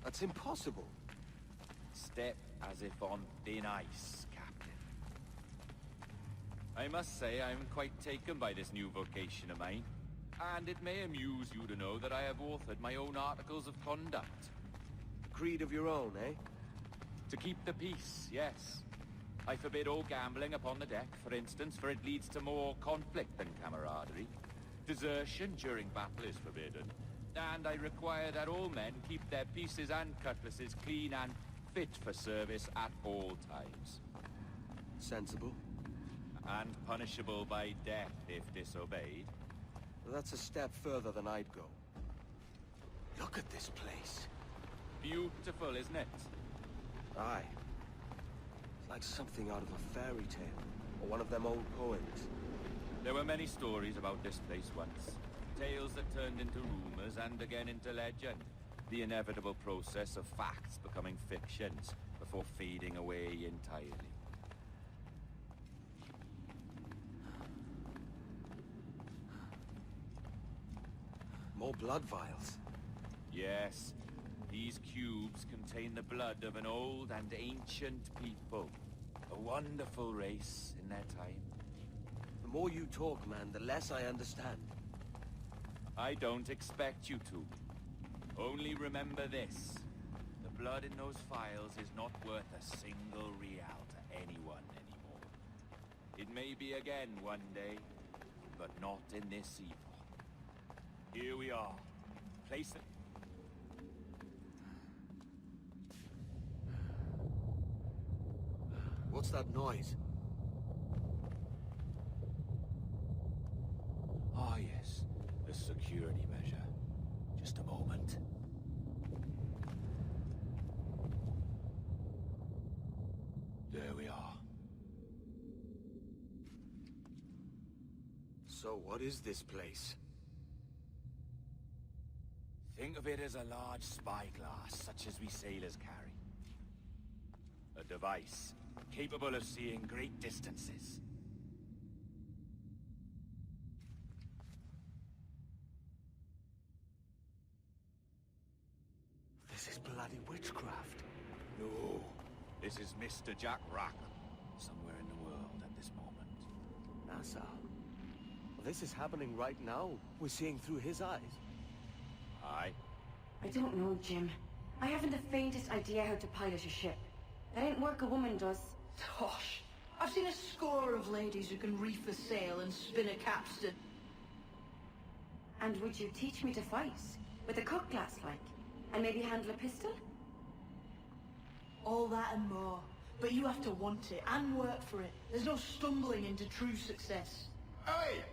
That's impossible. Step as if on thin ice, Captain. I must say I'm quite taken by this new vocation of mine. And it may amuse you to know that I have authored my own articles of conduct. Creed of your own, eh? To keep the peace, yes. I forbid all gambling upon the deck, for instance, for it leads to more conflict than camaraderie. Desertion during battle is forbidden. And I require that all men keep their pieces and cutlasses clean and fit for service at all times. Sensible. And punishable by death if disobeyed. That's a step further than I'd go. Look at this place. Beautiful, isn't it? Aye. It's like something out of a fairy tale, or one of them old poems. There were many stories about this place once. Tales that turned into rumors and again into legend. The inevitable process of facts becoming fictions before fading away entirely. More blood vials. Yes, these cubes contain the blood of an old and ancient people. A wonderful race in their time. The more you talk, man, the less I understand. I don't expect you to. Only remember this. The blood in those files is not worth a single real to anyone anymore. It may be again one day, but not in this evil. Here we are. Place it. What's that noise? Ah, yes. The security measure. Just a moment. There we are. So what is this place? Think of it as a large spyglass, such as we sailors carry. A device capable of seeing great distances. This is bloody witchcraft. No, this is Mr. Jack Rackham, somewhere in the world at this moment. NASA. Well, this is happening right now. We're seeing through his eyes. Aye. I don't know, Jim. I haven't the faintest idea how to pilot a ship. That ain't work a woman does. Tosh. I've seen a score of ladies who can reef a sail and spin a capstan. And would you teach me to fight? With a cutlass, like? And maybe handle a pistol? All that and more. But you have to want it and work for it. There's no stumbling into true success. Hey,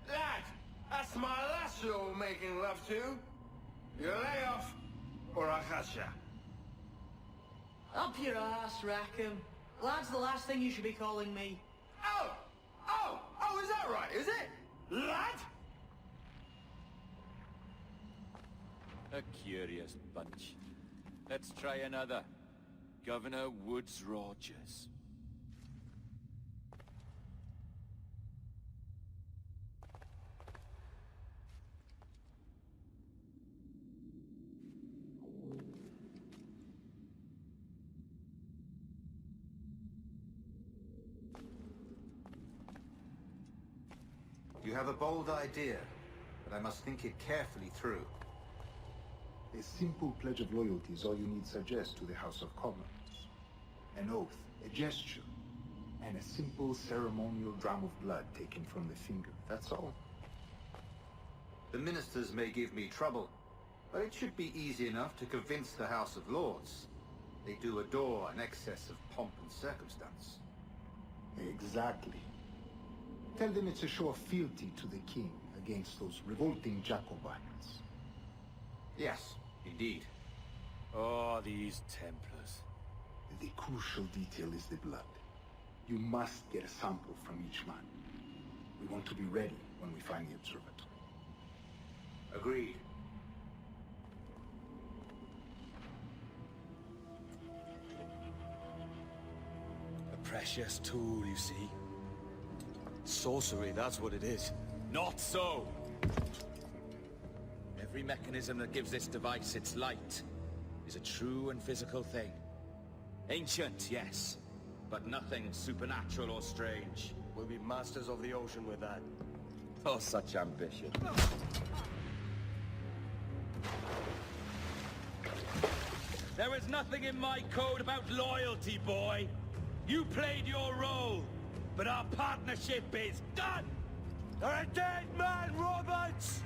lad! That's my lass you're making love to. You lay off, or I'll catch ya. Up your ass, Rackham. Lad's the last thing you should be calling me. Oh, is that right, is it? Lad? A curious bunch. Let's try another. Governor Woods Rogers. You have a bold idea, but I must think it carefully through. A simple pledge of loyalty is all you need suggest to the House of Commons. An oath, a gesture, and a simple ceremonial dram of blood taken from the finger. That's all. The ministers may give me trouble, but it should be easy enough to convince the House of Lords. They do adore an excess of pomp and circumstance. Exactly. Tell them it's a show of fealty to the king against those revolting Jacobites. Yes, indeed. Oh, these Templars. The crucial detail is the blood. You must get a sample from each man. We want to be ready when we find the observatory. Agreed. A precious tool, you see. Sorcery, that's what it is. Not so! Every mechanism that gives this device its light is a true and physical thing. Ancient, yes, but nothing supernatural or strange. We'll be masters of the ocean with that. Oh, such ambition. There is nothing in my code about loyalty, boy. You played your role, but our partnership is done! You're a dead man, Roberts!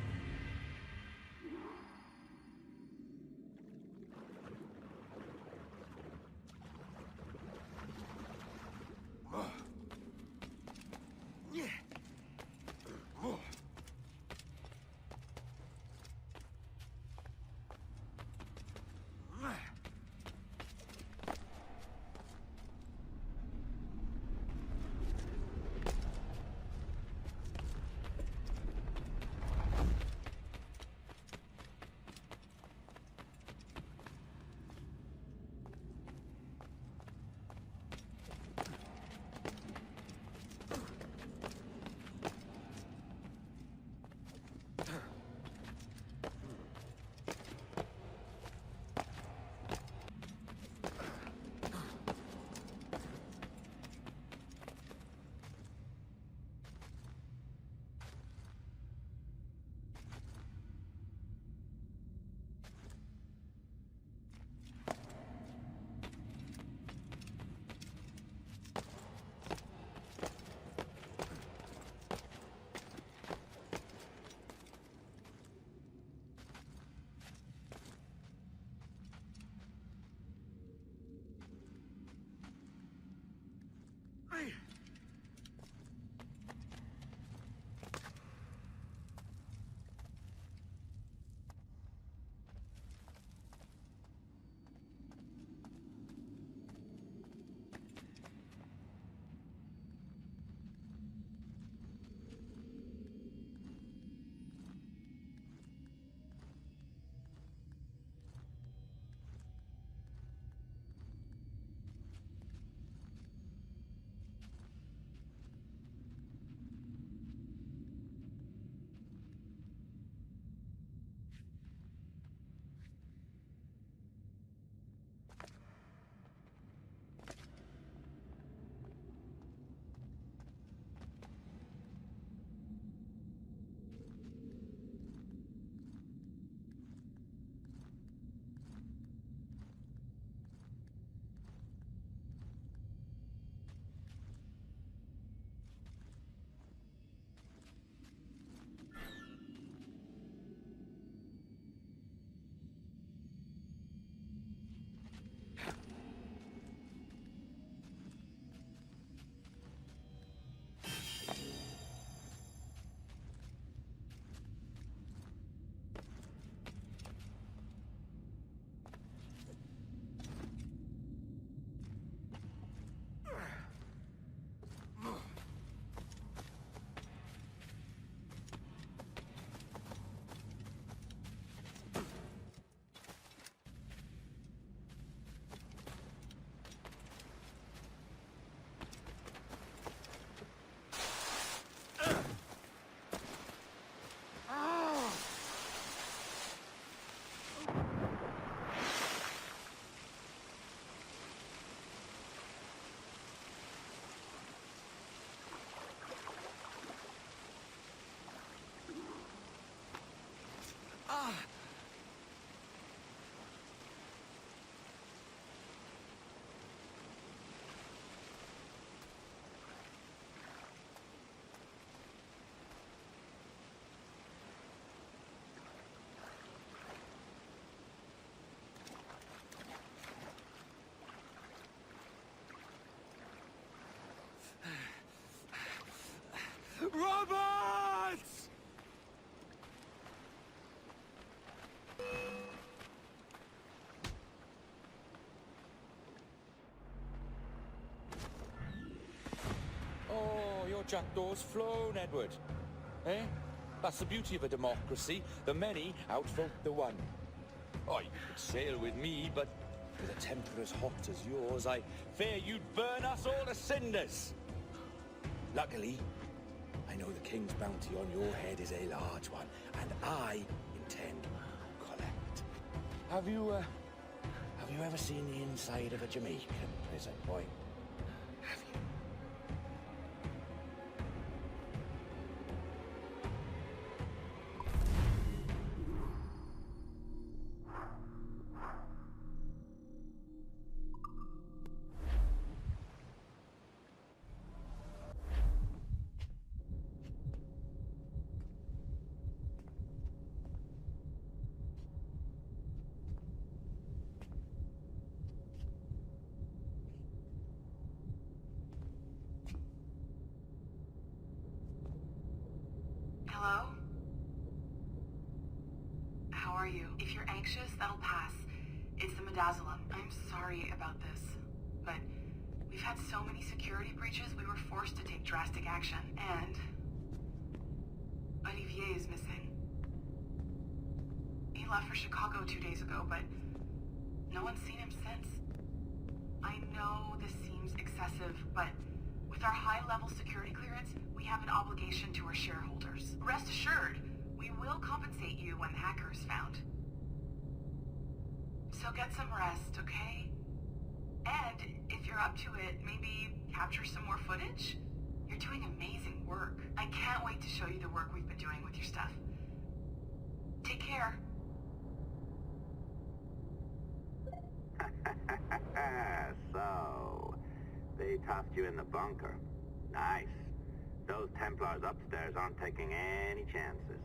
Roberts! Oh, your jackdaw's flown, Edward. Eh? That's the beauty of a democracy. The many outvote the one. Oh, you could sail with me, but with a temper as hot as yours, I fear you'd burn us all to cinders. Luckily, I know the king's bounty on your head is a large one, and I intend to collect. Have you Have you ever seen the inside of a Jamaican prison, boy? Have you? Hello? How are you? If you're anxious, that'll pass. It's the midazolam. I'm sorry about this, but we've had so many security breaches, we were forced to take drastic action, and Olivier is missing. He left for Chicago 2 days ago, but no one's seen him since. I know this seems excessive, but with our high-level security clearance, we have an obligation to our shareholders. Rest assured, we will compensate you when the hacker is found. So get some rest, okay? And if you're up to it, maybe capture some more footage? You're doing amazing work. I can't wait to show you the work we've been doing with your stuff. Take care. So, they tossed you in the bunker. Nice. Those Templars upstairs aren't taking any chances.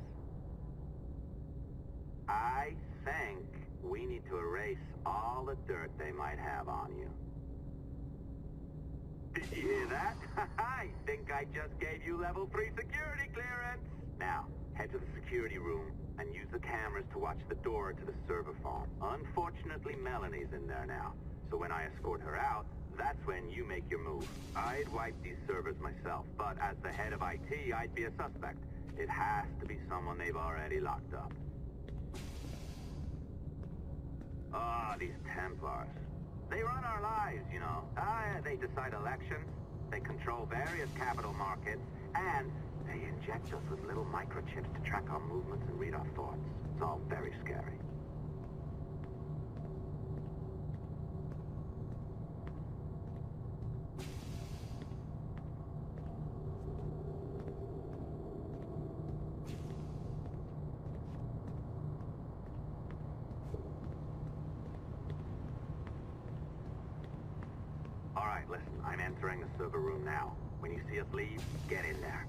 I think we need to erase all the dirt they might have on you. Did you hear that? I think I just gave you level 3 security clearance. Now, head to the security room and use the cameras to watch the door to the server farm. Unfortunately, Melanie's in there now, so when I escort her out, that's when you make your move. I'd wipe these servers myself, but as the head of IT, I'd be a suspect. It has to be someone they've already locked up. Ah, these Templars. They run our lives, you know. They decide elections, they control various capital markets, and they inject us with little microchips to track our movements and read our thoughts. It's all very scary. All right, listen, I'm entering the server room now. When you see us leave, get in there.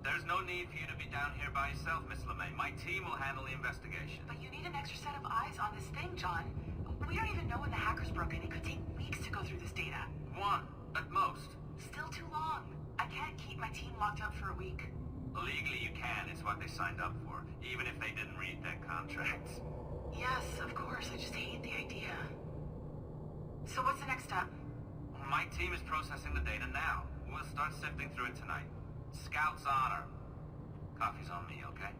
There's no need for you to be down here by yourself, Miss LeMay. My team will handle the investigation. But you need an extra set of eyes on this thing, John. We don't even know when the hacker's broken. It could take weeks to go through this data. One, at most. Still too long. I can't keep my team locked up for a week. Legally you can. It's what they signed up for, even if they didn't read their contracts. Yes, of course. I just hate the idea. So what's the next step? My team is processing the data now. We'll start sifting through it tonight. Scout's honor. Coffee's on me, okay?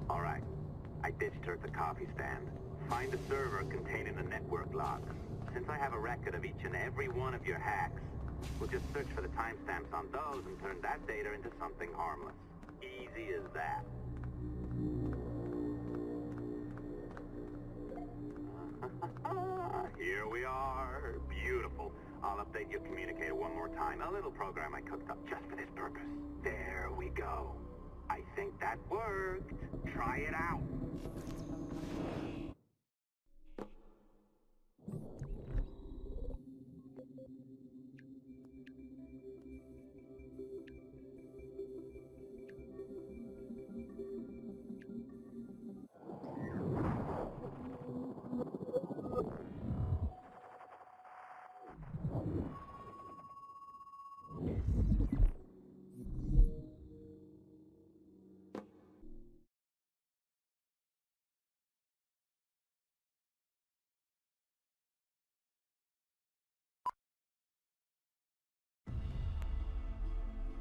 All right. I ditched her at the coffee stand. Find a server containing the network logs. Since I have a record of each and every one of your hacks, we'll just search for the timestamps on those and turn that data into something harmless. Easy as that. update your communicator one more time. A little program I cooked up just for this purpose. There we go. I think that worked. Try it out.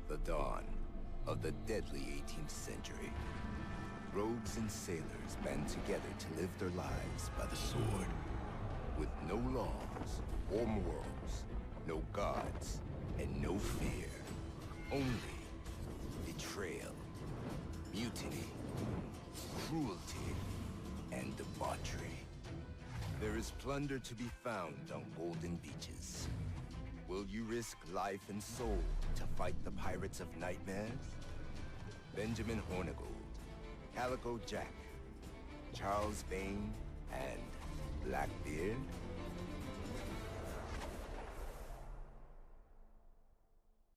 The dawn of the deadly 18th century. Rogues and sailors band together to live their lives by the sword. With no laws or morals, no gods, and no fear. Only betrayal, mutiny, cruelty, and debauchery. There is plunder to be found on golden beaches. Will you risk life and soul to fight the pirates of nightmares? Benjamin Hornigold, Calico Jack, Charles Bane, and Blackbeard?